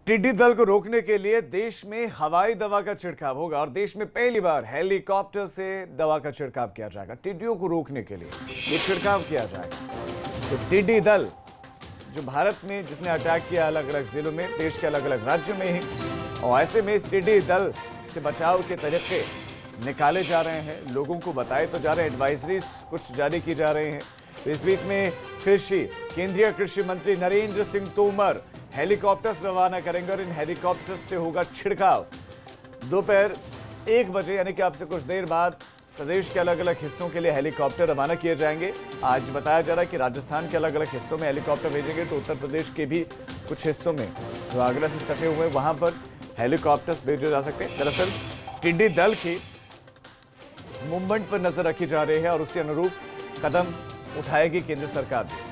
टिड्डी दल को रोकने के लिए देश में हवाई दवा का छिड़काव होगा और देश में पहली बार हेलीकॉप्टर से दवा का छिड़काव किया जाएगा। टिड्डियों को रोकने के लिए ये छिड़काव किया जाएगा। तो टिड्डी दल जो भारत में जिसने अटैक किया अलग अलग जिलों में, देश के अलग अलग राज्यों में ही, और ऐसे में इस टिड्डी दल से बचाव के तरीके निकाले जा रहे हैं, लोगों को बताए तो जा रहे हैं, एडवाइजरीज कुछ जारी की जा रही हैं। तो इस बीच में केंद्रीय कृषि मंत्री नरेंद्र सिंह तोमर हेलीकॉप्टर्स रवाना करेंगे और इन हेलीकॉप्टर्स से होगा छिड़काव। दोपहर 1 बजे यानी कि आपसे कुछ देर बाद प्रदेश के अलग अलग हिस्सों के लिए हेलीकॉप्टर रवाना किए जाएंगे। आज बताया जा रहा है कि राजस्थान के अलग अलग हिस्सों में हेलीकॉप्टर भेजेंगे, तो उत्तर प्रदेश के भी कुछ हिस्सों में जो आगरा से सटे हुए वहां पर हेलीकॉप्टर्स भेजे जा सकते हैं। दरअसल टिड्डी दल की मूवमेंट पर नजर रखी जा रही है और उसी अनुरूप कदम उठाएगी केंद्र सरकार भी।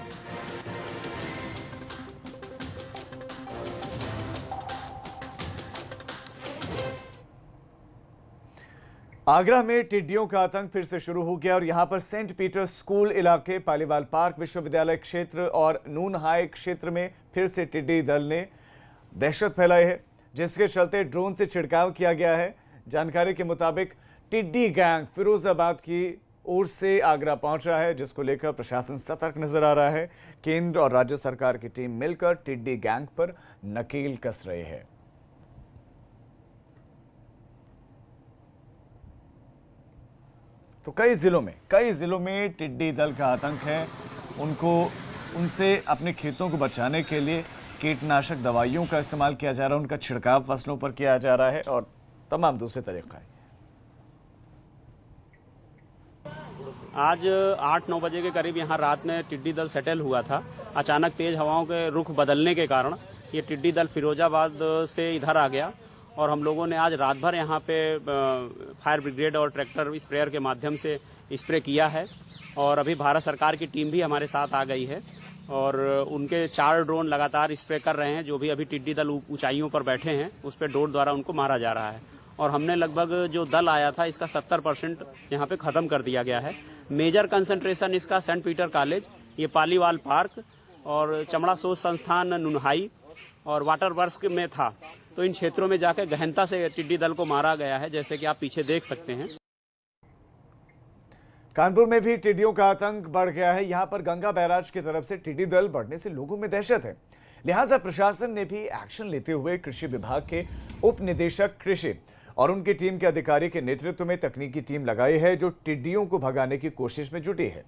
आगरा में टिड्डियों का आतंक फिर से शुरू हो गया और यहां पर सेंट पीटर्स स्कूल इलाके, पालीवाल पार्क विश्वविद्यालय क्षेत्र और नून हाई क्षेत्र में फिर से टिड्डी दल ने दहशत फैलाई है, जिसके चलते ड्रोन से छिड़काव किया गया है। जानकारी के मुताबिक टिड्डी गैंग फिरोजाबाद की ओर से आगरा पहुंचा है, जिसको लेकर प्रशासन सतर्क नजर आ रहा है। केंद्र और राज्य सरकार की टीम मिलकर टिड्डी गैंग पर नकेल कस रही है। तो कई जिलों में टिड्डी दल का आतंक है। उनसे अपने खेतों को बचाने के लिए कीटनाशक दवाइयों का इस्तेमाल किया जा रहा है, उनका छिड़काव फसलों पर किया जा रहा है और तमाम दूसरे तरीका है। आज 8-9 बजे के करीब यहाँ रात में टिड्डी दल सेटल हुआ था। अचानक तेज हवाओं के रुख बदलने के कारण ये टिड्डी दल फिरोजाबाद से इधर आ गया और हम लोगों ने आज रात भर यहाँ पे फायर ब्रिगेड और ट्रैक्टर स्प्रेयर के माध्यम से स्प्रे किया है। और अभी भारत सरकार की टीम भी हमारे साथ आ गई है और उनके 4 ड्रोन लगातार स्प्रे कर रहे हैं। जो भी अभी टिड्डी दल ऊंचाइयों पर बैठे हैं उस पर ड्रोन द्वारा उनको मारा जा रहा है और हमने लगभग जो दल आया था इसका 70% यहाँ पे ख़त्म कर दिया गया है। मेजर कंसंट्रेशन इसका सेंट पीटर कॉलेज, ये पालीवाल पार्क और चमड़ा शोध संस्थान नुनहाई और वाटर वर्क्स में था। तो इन क्षेत्रों में जाकर गहनता से टिड्डी दल को मारा गया है, जैसे कि आप पीछे देख सकते हैं। कानपुर में भी टिड्डियों का आतंक बढ़ गया है। यहां पर गंगा बैराज की तरफ से टिड्डी दल बढ़ने से लोगों में दहशत है, लिहाजा प्रशासन ने भी एक्शन लेते हुए कृषि विभाग के उप निदेशक कृषि और उनकी टीम के अधिकारी के नेतृत्व में तकनीकी टीम लगाई है, जो टिड्डियों को भगाने की कोशिश में जुटी है।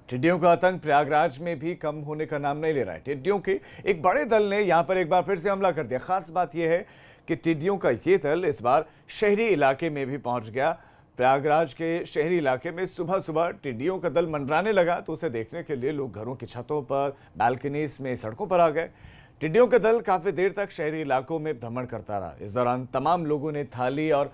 टिड्डियों का आतंक प्रयागराज में भी कम होने का नाम नहीं ले रहा है। टिड्डियों के एक बड़े दल ने यहां पर एक बार फिर से हमला कर दिया। खास बात यह है कि टिड्डियों का ये दल इस बार शहरी इलाके में भी पहुंच गया। प्रयागराज के शहरी इलाके में सुबह सुबह टिड्डियों का दल मंडराने लगा, तो उसे देखने के लिए लोग घरों की छतों पर, बालकनीज में, सड़कों पर आ गए। टिड्डियों का दल काफी देर तक शहरी इलाकों में भ्रमण करता रहा। इस दौरान तमाम लोगों ने थाली और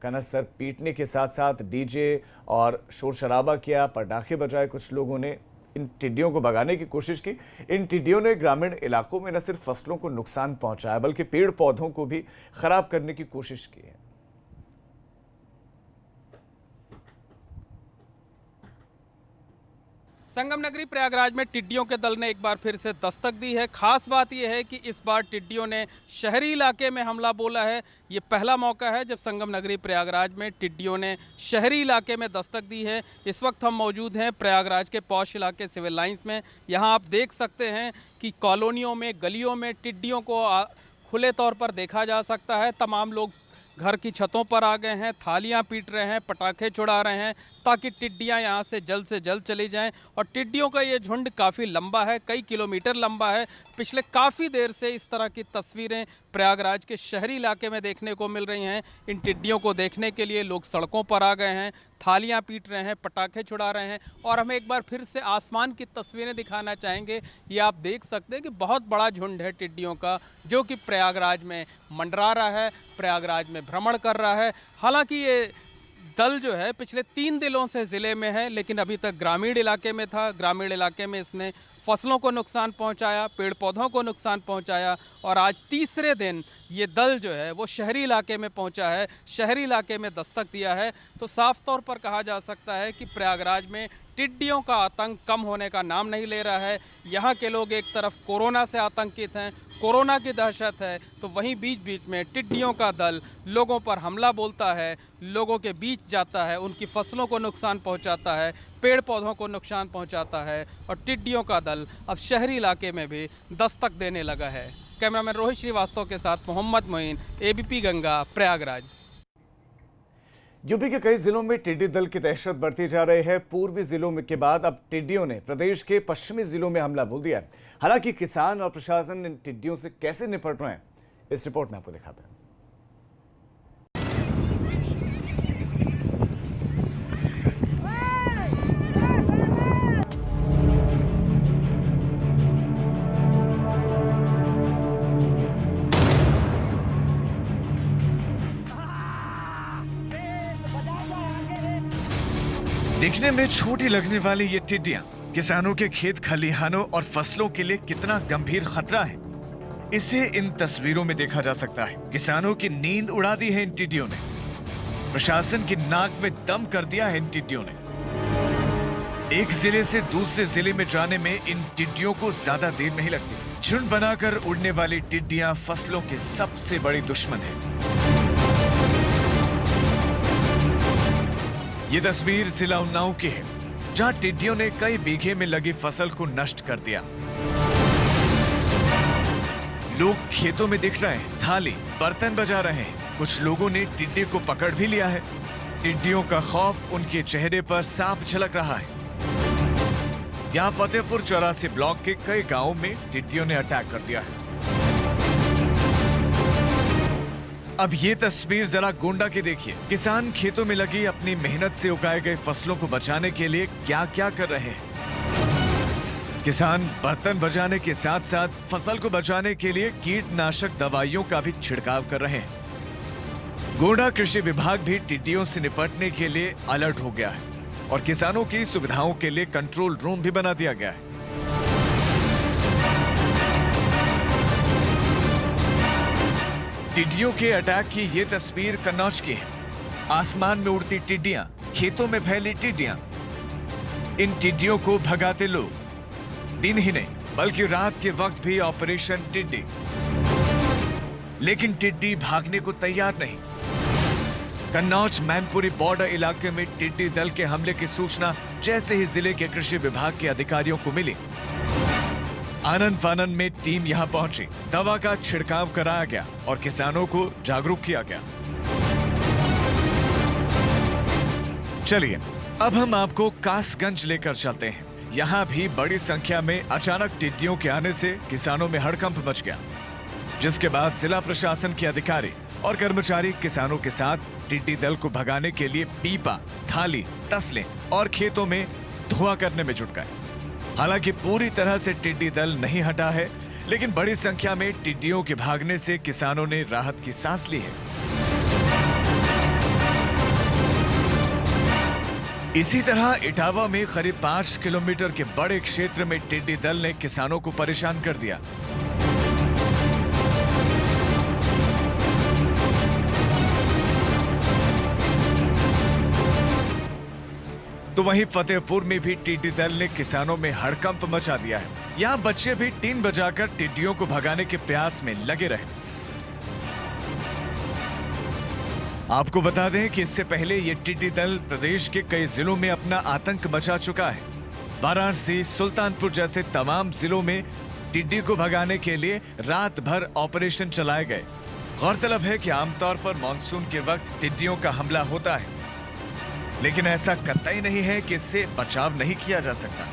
कनस्तर पीटने के साथ साथ डीजे और शोर शराबा किया, पटाखे बजाए। कुछ लोगों ने इन टिड्डियों को भगाने की कोशिश की। इन टिड्डियों ने ग्रामीण इलाकों में न सिर्फ फसलों को नुकसान पहुंचाया, बल्कि पेड़ पौधों को भी खराब करने की कोशिश की है। संगम नगरी प्रयागराज में टिड्डियों के दल ने एक बार फिर से दस्तक दी है। खास बात यह है कि इस बार टिड्डियों ने शहरी इलाके में हमला बोला है। ये पहला मौका है जब संगम नगरी प्रयागराज में टिड्डियों ने शहरी इलाके में दस्तक दी है। इस वक्त हम मौजूद हैं प्रयागराज के पौष इलाके सिविल लाइंस में। यहाँ आप देख सकते हैं कि कॉलोनियों में, गलियों में टिड्डियों को खुले तौर पर देखा जा सकता है। तमाम लोग घर की छतों पर आ गए हैं, थालियां पीट रहे हैं, पटाखे छुड़ा रहे हैं ताकि टिड्डियां यहां से जल्द चली जाएं। और टिड्डियों का ये झुंड काफ़ी लंबा है, कई किलोमीटर लंबा है। पिछले काफ़ी देर से इस तरह की तस्वीरें प्रयागराज के शहरी इलाके में देखने को मिल रही हैं। इन टिड्डियों को देखने के लिए लोग सड़कों पर आ गए हैं, थालियाँ पीट रहे हैं, पटाखे छुड़ा रहे हैं। और हम एक बार फिर से आसमान की तस्वीरें दिखाना चाहेंगे। ये आप देख सकते हैं कि बहुत बड़ा झुंड है टिड्डियों का, जो कि प्रयागराज में मंडरा रहा है, प्रयागराज में भ्रमण कर रहा है। हालांकि ये दल जो है पिछले 3 दिनों से ज़िले में है, लेकिन अभी तक ग्रामीण इलाके में था। ग्रामीण इलाके में इसने फसलों को नुकसान पहुंचाया, पेड़ पौधों को नुकसान पहुंचाया और आज तीसरे दिन ये दल जो है वो शहरी इलाके में पहुंचा है, शहरी इलाके में दस्तक दिया है। तो साफ तौर पर कहा जा सकता है कि प्रयागराज में टिड्डियों का आतंक कम होने का नाम नहीं ले रहा है। यहाँ के लोग एक तरफ कोरोना से आतंकित हैं, कोरोना की दहशत है, तो वहीं बीच बीच में टिड्डियों का दल लोगों पर हमला बोलता है, लोगों के बीच जाता है, उनकी फसलों को नुकसान पहुंचाता है, पेड़ पौधों को नुकसान पहुंचाता है और टिड्डियों का दल अब शहरी इलाके में भी दस्तक देने लगा है। कैमरामैन रोहित श्रीवास्तव के साथ मोहम्मद मोइन, एबीपी गंगा, प्रयागराज। यूपी के कई जिलों में टिड्डी दल की दहशत बढ़ती जा रही है। पूर्वी जिलों में के बाद अब टिड्डियों ने प्रदेश के पश्चिमी जिलों में हमला बोल दिया है। हालांकि किसान और प्रशासन इन टिड्डियों से कैसे निपट रहे हैं, इस रिपोर्ट में आपको दिखाते हैं। दिखने में छोटी लगने वाली ये टिड्डियां किसानों के खेत खलिहानों और फसलों के लिए कितना गंभीर खतरा है, इसे इन तस्वीरों में देखा जा सकता है। किसानों की नींद उड़ा दी है इन टिड्डियों ने, प्रशासन की नाक में दम कर दिया है इन टिड्डियों ने। एक जिले से दूसरे जिले में जाने में इन टिड्डियों को ज्यादा देर नहीं लगती। झुंड बनाकर उड़ने वाली टिड्डियां फसलों के सबसे बड़ी दुश्मन है। ये तस्वीर जिला उन्नाव की है, जहां टिड्डियों ने कई बीघे में लगी फसल को नष्ट कर दिया। लोग खेतों में दिख रहे हैं, थाली बर्तन बजा रहे हैं। कुछ लोगों ने टिड्डी को पकड़ भी लिया है। टिड्डियों का खौफ उनके चेहरे पर साफ झलक रहा है। यहाँ फतेहपुर 84 ब्लॉक के कई गांवों में टिड्डियों ने अटैक कर दिया है। अब ये तस्वीर जरा गोंडा की देखिए। किसान खेतों में लगी अपनी मेहनत से उगाए गए फसलों को बचाने के लिए क्या क्या कर रहे हैं। किसान बर्तन बजाने के साथ साथ फसल को बचाने के लिए कीटनाशक दवाइयों का भी छिड़काव कर रहे हैं। गोंडा कृषि विभाग भी टिड्डियों से निपटने के लिए अलर्ट हो गया है और किसानों की सुविधाओं के लिए कंट्रोल रूम भी बना दिया गया है। टिड्डियों के अटैक की ये तस्वीर कन्नौज की है। आसमान में उड़ती टिड्डियां, खेतों में फैली टिड्डियां। इन टिड्डियों को भगाते लोग दिन ही नहीं बल्कि रात के वक्त भी ऑपरेशन टिड्डी। लेकिन टिड्डी भागने को तैयार नहीं। कन्नौज मैनपुरी बॉर्डर इलाके में टिड्डी दल के हमले की सूचना जैसे ही जिले के कृषि विभाग के अधिकारियों को मिली, आनन फानन में टीम यहां पहुंची। दवा का छिड़काव कराया गया और किसानों को जागरूक किया गया। चलिए अब हम आपको कासगंज लेकर चलते हैं। यहां भी बड़ी संख्या में अचानक टिड्डियों के आने से किसानों में हड़कंप मच गया, जिसके बाद जिला प्रशासन के अधिकारी और कर्मचारी किसानों के साथ टिड्डी दल को भगाने के लिए पीपा, थाली, तसले और खेतों में धुआं करने में जुट गए। हालांकि पूरी तरह से टिड्डी दल नहीं हटा है, लेकिन बड़ी संख्या में टिड्डियों के भागने से किसानों ने राहत की सांस ली है। इसी तरह इटावा में करीब 5 किलोमीटर के बड़े क्षेत्र में टिड्डी दल ने किसानों को परेशान कर दिया। तो वहीं फतेहपुर में भी टिड्डी दल ने किसानों में हड़कंप मचा दिया है। यहाँ बच्चे भी टीन बजाकर टिड्डियों को भगाने के प्रयास में लगे रहे। आपको बता दें कि इससे पहले ये टिड्डी दल प्रदेश के कई जिलों में अपना आतंक मचा चुका है। वाराणसी, सुल्तानपुर जैसे तमाम जिलों में टिड्डी को भगाने के लिए रात भर ऑपरेशन चलाए गए। गौरतलब है कि आमतौर पर मानसून के वक्त टिड्डियों का हमला होता है, लेकिन ऐसा कतई नहीं है कि इससे बचाव नहीं किया जा सकता।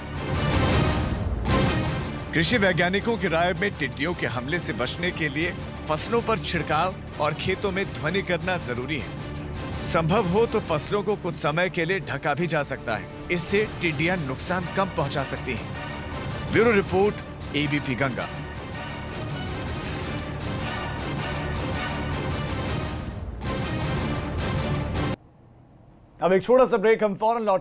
कृषि वैज्ञानिकों की राय में टिड्डियों के हमले से बचने के लिए फसलों पर छिड़काव और खेतों में ध्वनि करना जरूरी है। संभव हो तो फसलों को कुछ समय के लिए ढका भी जा सकता है। इससे टिड्डियां नुकसान कम पहुंचा सकती हैं। Bureau report, ABP Ganga. अब एक छोटा सा ब्रेक, हम फौरन लौट